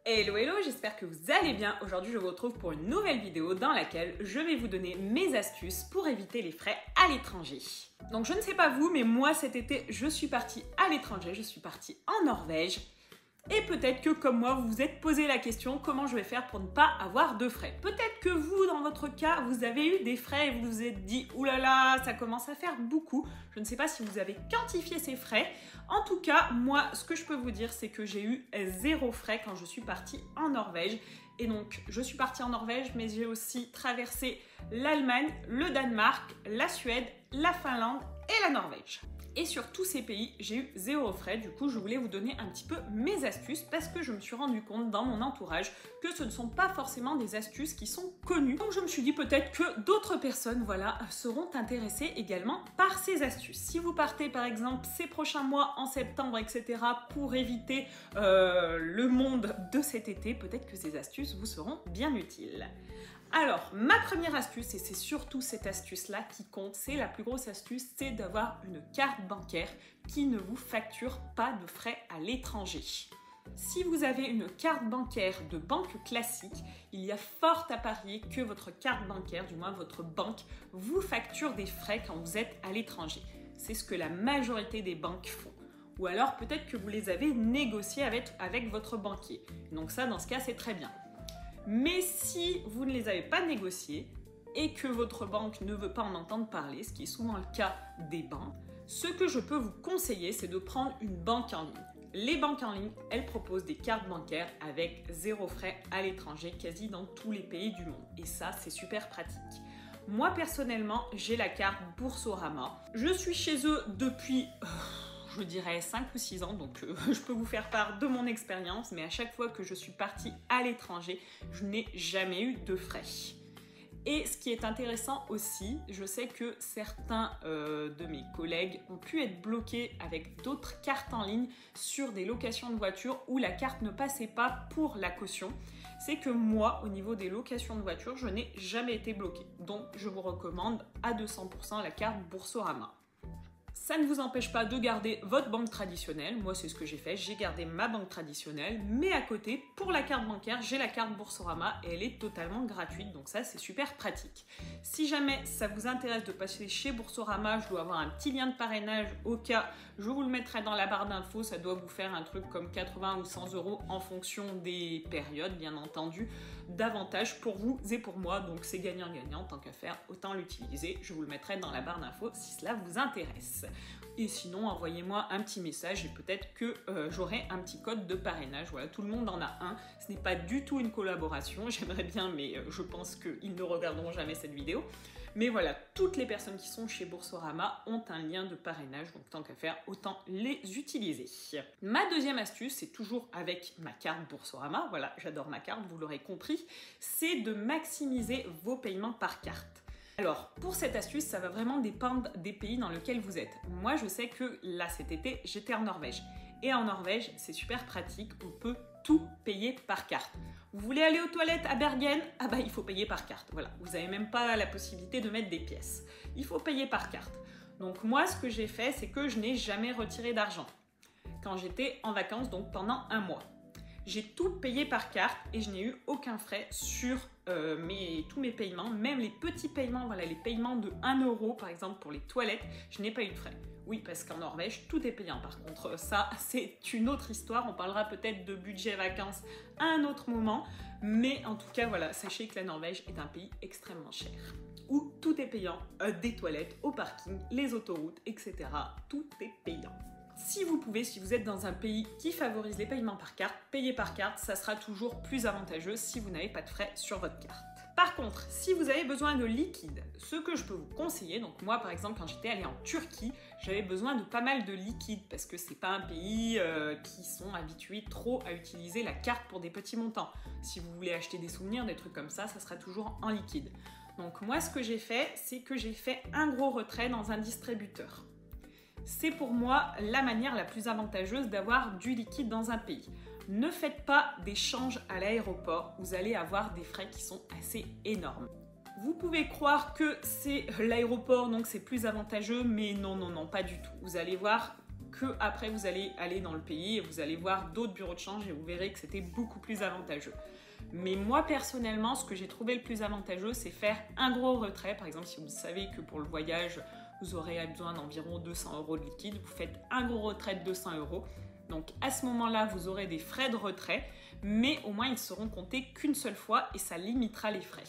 Hello hello, j'espère que vous allez bien. Aujourd'hui je vous retrouve pour une nouvelle vidéo dans laquelle je vais vous donner mes astuces pour éviter les frais à l'étranger. Donc je ne sais pas vous, mais moi cet été je suis partie à l'étranger, je suis partie en Norvège. Et peut-être que comme moi, vous vous êtes posé la question comment je vais faire pour ne pas avoir de frais. Peut-être que vous, dans votre cas, vous avez eu des frais et vous vous êtes dit « oulala, ça commence à faire beaucoup ». Je ne sais pas si vous avez quantifié ces frais. En tout cas, moi, ce que je peux vous dire, c'est que j'ai eu 0 frais quand je suis partie en Norvège. Et donc, je suis partie en Norvège, mais j'ai aussi traversé l'Allemagne, le Danemark, la Suède, la Finlande et la Norvège. Et sur tous ces pays, j'ai eu 0 frais. Du coup, je voulais vous donner un petit peu mes astuces parce que je me suis rendu compte dans mon entourage que ce ne sont pas forcément des astuces qui sont connues. Donc, je me suis dit peut-être que d'autres personnes, voilà, seront intéressées également par ces astuces. Si vous partez, par exemple, ces prochains mois, en septembre, etc., pour éviter le monde de cet été, peut-être que ces astuces vous seront bien utiles. Alors, ma première astuce, et c'est surtout cette astuce-là qui compte, c'est la plus grosse astuce, c'est d'avoir une carte bancaire qui ne vous facture pas de frais à l'étranger. Si vous avez une carte bancaire de banque classique, il y a fort à parier que votre carte bancaire, du moins votre banque, vous facture des frais quand vous êtes à l'étranger. C'est ce que la majorité des banques font. Ou alors peut-être que vous les avez négociés avec votre banquier. Donc ça, dans ce cas, c'est très bien. Mais si vous ne les avez pas négociés et que votre banque ne veut pas en entendre parler, ce qui est souvent le cas des banques, ce que je peux vous conseiller, c'est de prendre une banque en ligne. Les banques en ligne, elles proposent des cartes bancaires avec 0 frais à l'étranger, quasi dans tous les pays du monde. Et ça, c'est super pratique. Moi, personnellement, j'ai la carte Boursorama. Je suis chez eux depuis... je dirais 5 ou 6 ans, donc je peux vous faire part de mon expérience, mais à chaque fois que je suis partie à l'étranger, je n'ai jamais eu de frais. Et ce qui est intéressant aussi, je sais que certains de mes collègues ont pu être bloqués avec d'autres cartes en ligne sur des locations de voitures où la carte ne passait pas pour la caution. C'est que moi, au niveau des locations de voitures, je n'ai jamais été bloquée. Donc je vous recommande à 200% la carte Boursorama. Ça ne vous empêche pas de garder votre banque traditionnelle. Moi, c'est ce que j'ai fait. J'ai gardé ma banque traditionnelle. Mais à côté, pour la carte bancaire, j'ai la carte Boursorama et elle est totalement gratuite. Donc ça, c'est super pratique. Si jamais ça vous intéresse de passer chez Boursorama, je dois avoir un petit lien de parrainage. Au cas, je vous le mettrai dans la barre d'infos. Ça doit vous faire un truc comme 80 ou 100 € en fonction des périodes, bien entendu. Davantage pour vous et pour moi. Donc c'est gagnant-gagnant. Tant qu'à faire, autant l'utiliser. Je vous le mettrai dans la barre d'infos si cela vous intéresse. Et sinon, envoyez-moi un petit message et peut-être que j'aurai un petit code de parrainage. Voilà, tout le monde en a un. Ce n'est pas du tout une collaboration. J'aimerais bien, mais je pense qu'ils ne regarderont jamais cette vidéo. Mais voilà, toutes les personnes qui sont chez Boursorama ont un lien de parrainage. Donc tant qu'à faire, autant les utiliser. Ma deuxième astuce, c'est toujours avec ma carte Boursorama. Voilà, j'adore ma carte, vous l'aurez compris. C'est de maximiser vos paiements par carte. Alors, pour cette astuce, ça va vraiment dépendre des pays dans lesquels vous êtes. Moi, je sais que là, cet été, j'étais en Norvège. Et en Norvège, c'est super pratique, on peut tout payer par carte. Vous voulez aller aux toilettes à Bergen? Ah bah, il faut payer par carte. Voilà, vous n'avez même pas la possibilité de mettre des pièces. Il faut payer par carte. Donc moi, ce que j'ai fait, c'est que je n'ai jamais retiré d'argent quand j'étais en vacances, donc pendant un mois. J'ai tout payé par carte et je n'ai eu aucun frais sur tous mes paiements, même les petits paiements, voilà, les paiements de 1 € par exemple pour les toilettes, je n'ai pas eu de frais. Oui, parce qu'en Norvège, tout est payant. Par contre, ça, c'est une autre histoire. On parlera peut-être de budget vacances à un autre moment. Mais en tout cas, voilà, sachez que la Norvège est un pays extrêmement cher, où tout est payant, des toilettes au parking, les autoroutes, etc. Tout est payant. Si vous pouvez, si vous êtes dans un pays qui favorise les paiements par carte, payer par carte, ça sera toujours plus avantageux si vous n'avez pas de frais sur votre carte. Par contre, si vous avez besoin de liquide, ce que je peux vous conseiller, donc moi par exemple quand j'étais allée en Turquie, j'avais besoin de pas mal de liquide parce que c'est pas un pays qui sont habitués trop à utiliser la carte pour des petits montants. Si vous voulez acheter des souvenirs, des trucs comme ça sera toujours en liquide. Donc moi ce que j'ai fait, c'est que j'ai fait un gros retrait dans un distributeur. C'est pour moi la manière la plus avantageuse d'avoir du liquide dans un pays. Ne faites pas d'échange à l'aéroport, vous allez avoir des frais qui sont assez énormes. Vous pouvez croire que c'est l'aéroport, donc c'est plus avantageux, mais non, pas du tout. Vous allez voir, que après vous allez aller dans le pays et vous allez voir d'autres bureaux de change et vous verrez que c'était beaucoup plus avantageux. Mais moi personnellement, ce que j'ai trouvé le plus avantageux, c'est faire un gros retrait. Par exemple, si vous savez que pour le voyage, vous aurez besoin d'environ 200 € de liquide, vous faites un gros retrait de 200 €. Donc à ce moment-là, vous aurez des frais de retrait, mais au moins ils seront comptés qu'une seule fois et ça limitera les frais.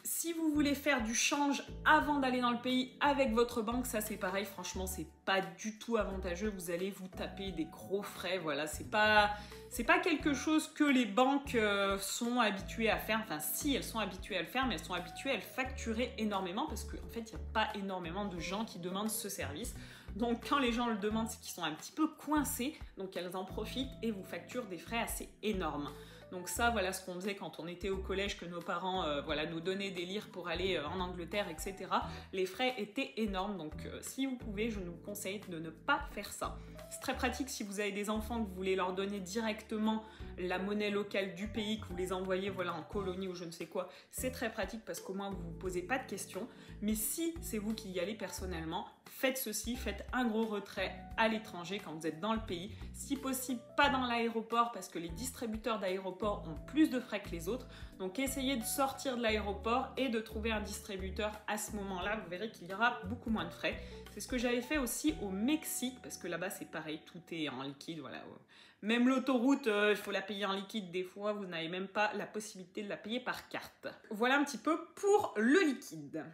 Si vous voulez faire du change avant d'aller dans le pays avec votre banque, ça c'est pareil, franchement c'est pas du tout avantageux, vous allez vous taper des gros frais, voilà, c'est pas quelque chose que les banques sont habituées à faire, enfin si elles sont habituées à le faire, mais elles sont habituées à le facturer énormément parce qu'en fait il n'y a pas énormément de gens qui demandent ce service. Donc quand les gens le demandent, c'est qu'ils sont un petit peu coincés, donc elles en profitent et vous facturent des frais assez énormes. Donc ça, voilà ce qu'on faisait quand on était au collège, que nos parents nous donnaient des livres pour aller en Angleterre, etc. Les frais étaient énormes, donc si vous pouvez, je vous conseille de ne pas faire ça. C'est très pratique si vous avez des enfants que vous voulez leur donner directement la monnaie locale du pays, que vous les envoyez en colonie ou je ne sais quoi. C'est très pratique parce qu'au moins vous ne vous posez pas de questions. Mais si c'est vous qui y allez personnellement, faites ceci, faites un gros retrait à l'étranger quand vous êtes dans le pays. Si possible, pas dans l'aéroport parce que les distributeurs d'aéroport ont plus de frais que les autres. Donc essayez de sortir de l'aéroport et de trouver un distributeur à ce moment-là. Vous verrez qu'il y aura beaucoup moins de frais. C'est ce que j'avais fait aussi au Mexique parce que là-bas c'est pareil, tout est en liquide. Voilà. Même l'autoroute, il faut la payer en liquide des fois. Vous n'avez même pas la possibilité de la payer par carte. Voilà un petit peu pour le liquide.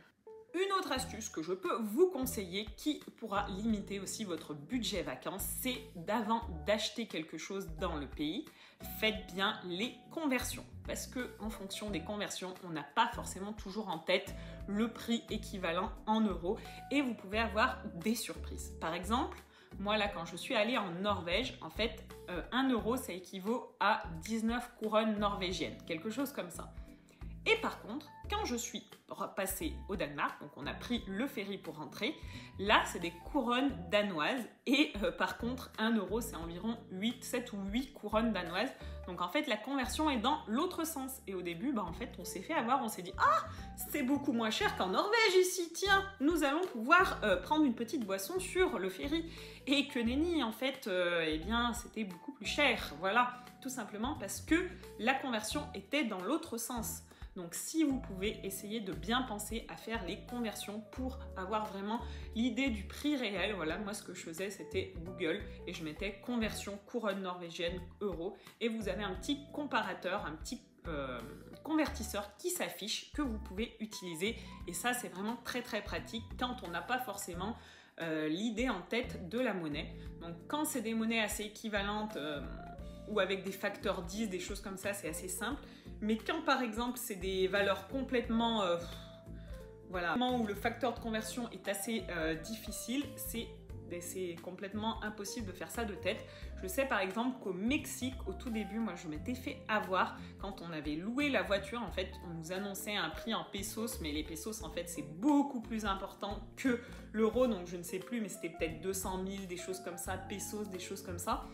Une autre astuce que je peux vous conseiller qui pourra limiter aussi votre budget vacances, c'est d'avant d'acheter quelque chose dans le pays, faites bien les conversions. Parce que en fonction des conversions, on n'a pas forcément toujours en tête le prix équivalent en euros et vous pouvez avoir des surprises. Par exemple, moi là quand je suis allée en Norvège, en fait 1 euro ça équivaut à 19 couronnes norvégiennes, quelque chose comme ça. Et par contre, quand je suis passée au Danemark, donc on a pris le ferry pour rentrer, là c'est des couronnes danoises et par contre 1 euro c'est environ 7 ou 8 couronnes danoises. Donc en fait la conversion est dans l'autre sens. Et au début, en fait on s'est fait avoir, on s'est dit « Ah, c'est beaucoup moins cher qu'en Norvège ici, tiens, nous allons pouvoir prendre une petite boisson sur le ferry. » Et que nenni, en fait, eh bien c'était beaucoup plus cher, voilà, tout simplement parce que la conversion était dans l'autre sens. Donc si vous pouvez, essayer de bien penser à faire les conversions pour avoir vraiment l'idée du prix réel. Voilà, moi ce que je faisais c'était Google et je mettais conversion couronne norvégienne euro et vous avez un petit comparateur, un petit convertisseur qui s'affiche que vous pouvez utiliser et ça c'est vraiment très très pratique quand on n'a pas forcément l'idée en tête de la monnaie. Donc quand c'est des monnaies assez équivalentes ou avec des facteurs 10, des choses comme ça, c'est assez simple. Mais quand par exemple c'est des valeurs complètement où le facteur de conversion est assez difficile, c'est complètement impossible de faire ça de tête. Je sais par exemple qu'au Mexique, au tout début, moi je m'étais fait avoir quand on avait loué la voiture. En fait, on nous annonçait un prix en pesos, mais les pesos en fait c'est beaucoup plus important que l'euro, donc je ne sais plus, mais c'était peut-être 200 000, des choses comme ça, pesos, des choses comme ça.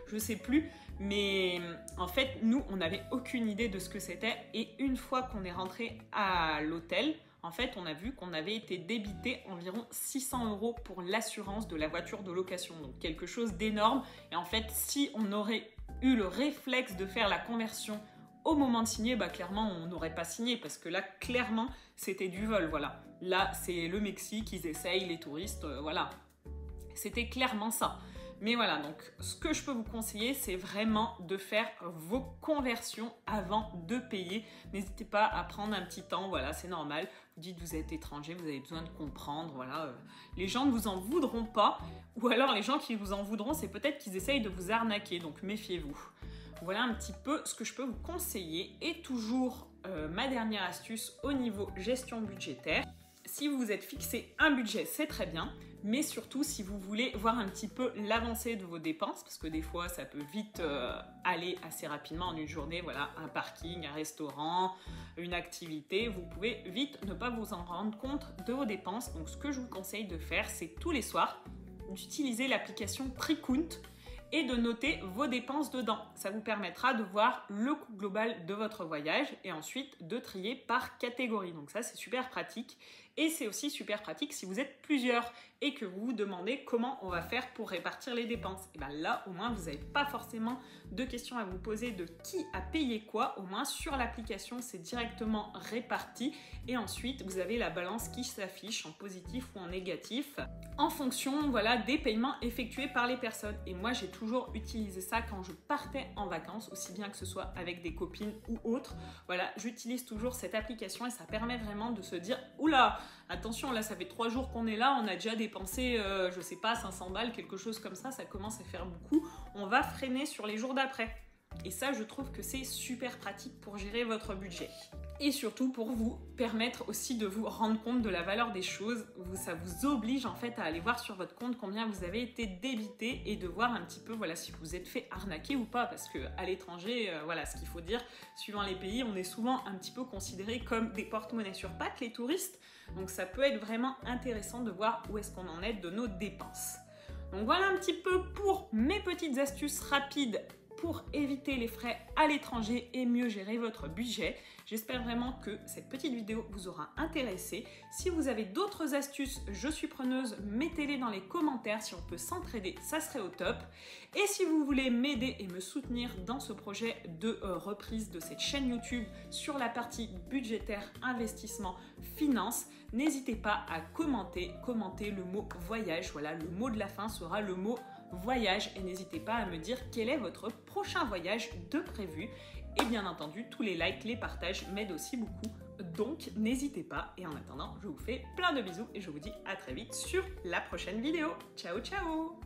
Je sais plus, mais en fait, nous, on n'avait aucune idée de ce que c'était. Et une fois qu'on est rentré à l'hôtel, en fait, on a vu qu'on avait été débité environ 600 € pour l'assurance de la voiture de location. Donc, quelque chose d'énorme. Et en fait, si on aurait eu le réflexe de faire la conversion au moment de signer, clairement, on n'aurait pas signé. Parce que là, clairement, c'était du vol, voilà. Là, c'est le Mexique, ils essayent, les touristes, voilà. C'était clairement ça. Mais voilà, donc ce que je peux vous conseiller, c'est vraiment de faire vos conversions avant de payer. N'hésitez pas à prendre un petit temps, voilà, c'est normal. Vous dites vous êtes étranger, vous avez besoin de comprendre, voilà. Les gens ne vous en voudront pas, ou alors les gens qui vous en voudront, c'est peut-être qu'ils essayent de vous arnaquer, donc méfiez-vous. Voilà un petit peu ce que je peux vous conseiller. Et toujours ma dernière astuce au niveau gestion budgétaire. Si vous vous êtes fixé un budget, c'est très bien. Mais surtout, si vous voulez voir un petit peu l'avancée de vos dépenses, parce que des fois, ça peut vite aller assez rapidement en une journée, voilà, un parking, un restaurant, une activité, vous pouvez vite ne pas vous en rendre compte de vos dépenses. Donc, ce que je vous conseille de faire, c'est tous les soirs d'utiliser l'application Tricount et de noter vos dépenses dedans. Ça vous permettra de voir le coût global de votre voyage et ensuite de trier par catégorie. Donc ça, c'est super pratique. Et c'est aussi super pratique si vous êtes plusieurs et que vous vous demandez comment on va faire pour répartir les dépenses. Et bien là, au moins, vous n'avez pas forcément de questions à vous poser de qui a payé quoi. Au moins, sur l'application, c'est directement réparti. Et ensuite, vous avez la balance qui s'affiche en positif ou en négatif en fonction, voilà, des paiements effectués par les personnes. Et moi, j'ai toujours utilisé ça quand je partais en vacances, aussi bien que ce soit avec des copines ou autres. Voilà, j'utilise toujours cette application et ça permet vraiment de se dire « Oula, attention, là, ça fait 3 jours qu'on est là, on a déjà dépensé, je sais pas, 500 balles, quelque chose comme ça commence à faire beaucoup. On va freiner sur les jours d'après. » Et ça, je trouve que c'est super pratique pour gérer votre budget. Et surtout pour vous permettre aussi de vous rendre compte de la valeur des choses. Ça vous oblige en fait à aller voir sur votre compte combien vous avez été débité et de voir un petit peu voilà, si vous vous êtes fait arnaquer ou pas. Parce qu'à l'étranger, voilà, ce qu'il faut dire, suivant les pays, on est souvent un petit peu considérés comme des porte-monnaies sur pattes, les touristes. Donc ça peut être vraiment intéressant de voir où est-ce qu'on en est de nos dépenses. Donc voilà un petit peu pour mes petites astuces rapides pour éviter les frais à l'étranger et mieux gérer votre budget. J'espère vraiment que cette petite vidéo vous aura intéressé. Si vous avez d'autres astuces, je suis preneuse, mettez-les dans les commentaires. Si on peut s'entraider, ça serait au top. Et si vous voulez m'aider et me soutenir dans ce projet de reprise de cette chaîne YouTube sur la partie budgétaire, investissement, finance, n'hésitez pas à commenter le mot voyage. Voilà, le mot de la fin sera le mot voyage et n'hésitez pas à me dire quel est votre prochain voyage de prévu et bien entendu tous les likes, les partages m'aident aussi beaucoup donc n'hésitez pas et en attendant je vous fais plein de bisous et je vous dis à très vite sur la prochaine vidéo. Ciao ciao.